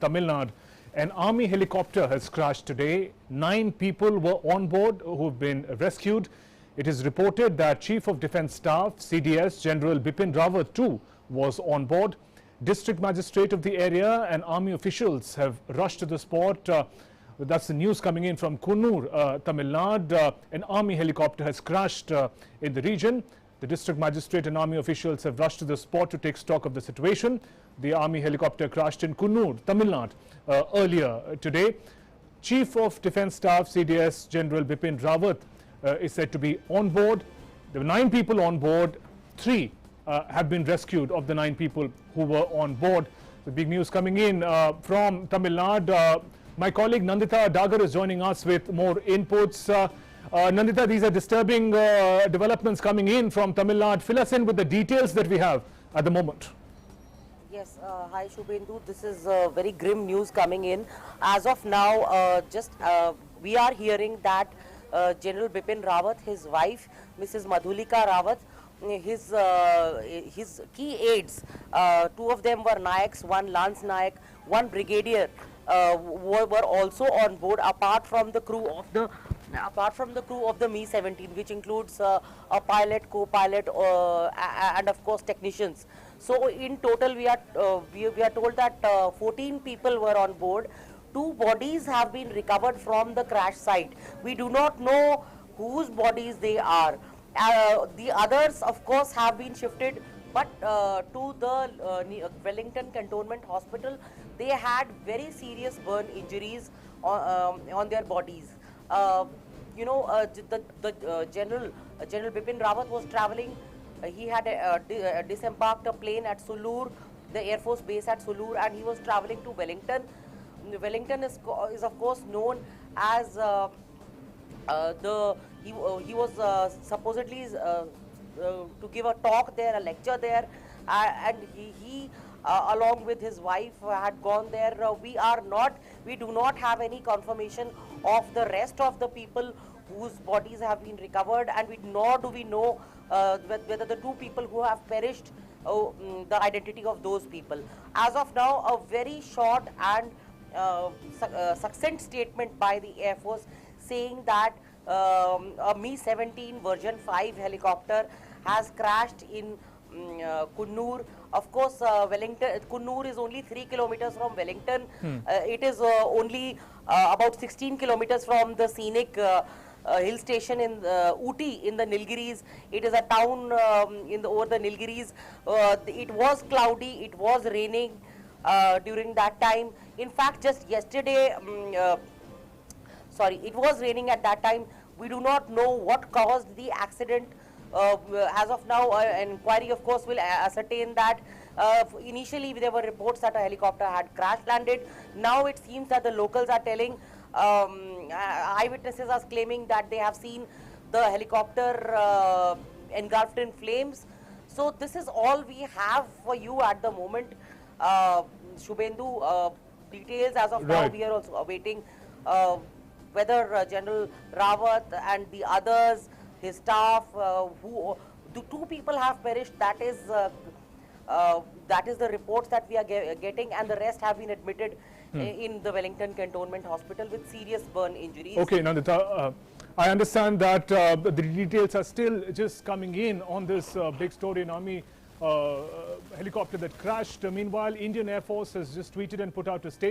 Tamil Nadu. An army helicopter has crashed today. 9 people were on board who have been rescued. It is reported that Chief of Defence Staff, CDS, General Bipin Rawat too was on board. District Magistrate of the area and army officials have rushed to the spot. That's the news coming in from Kunnur, Tamil Nadu. An army helicopter has crashed in the region. The district magistrate and army officials have rushed to the spot to take stock of the situation. The army helicopter crashed in Kunnur, Tamil Nadu earlier today. Chief of Defence Staff, CDS, General Bipin Rawat is said to be on board. There were 9 people on board. 3 have been rescued of the 9 people who were on board. The big news coming in from Tamil Nadu. My colleague Nandita Dagar is joining us with more inputs. Nandita, these are disturbing developments coming in from Tamil Nadu. Fill us in with the details that we have at the moment. Yes, hi Shubhendu. This is very grim news coming in. As of now, we are hearing that General Bipin Rawat, his wife, Mrs. Madhulika Rawat, his key aides, 2 of them were Nayaks, 1 Lance Nayak, 1 Brigadier, were also on board apart from the crew of the Mi-17, which includes a pilot, co-pilot, and of course technicians. So in total, we are told that 14 people were on board. 2 bodies have been recovered from the crash site. We do not know whose bodies they are. The others, of course, have been shifted, but to the Wellington Cantonment Hospital. They had very serious burn injuries on their bodies. General Bipin Rawat was traveling. He had disembarked a plane at Sulur, the Air Force base at Sulur, and he was traveling to Wellington. Wellington is of course known as he was supposedly to give a talk there, a lecture there, and he along with his wife had gone there. We do not have any confirmation of the rest of the people whose bodies have been recovered, and nor do we know whether the 2 people who have perished, the identity of those people. As of now, a very short and succinct statement by the Air Force saying that a Mi-17 version 5 helicopter has crashed in Kunnur. Of course, Kunnur is only 3 kilometers from Wellington. It is only about 16 kilometers from the scenic hill station in Ooty in the Nilgiris. It is a town over the Nilgiris. It was cloudy, it was raining during that time. In fact, just yesterday, it was raining at that time. We do not know what caused the accident. As of now, an inquiry, of course, will ascertain that. Initially, there were reports that a helicopter had crash landed. Now it seems that the locals are telling, eyewitnesses are claiming that they have seen the helicopter engulfed in flames. So this is all we have for you at the moment. Shubhendu, details as of now, we are also awaiting whether General Rawat and the others, his staff, the 2 people have perished. That is the reports that we are getting, and the rest have been admitted in the Wellington Cantonment Hospital with serious burn injuries. Okay, Nandita, I understand that the details are still just coming in on this big story in Army helicopter that crashed. Meanwhile, Indian Air Force has just tweeted and put out a statement.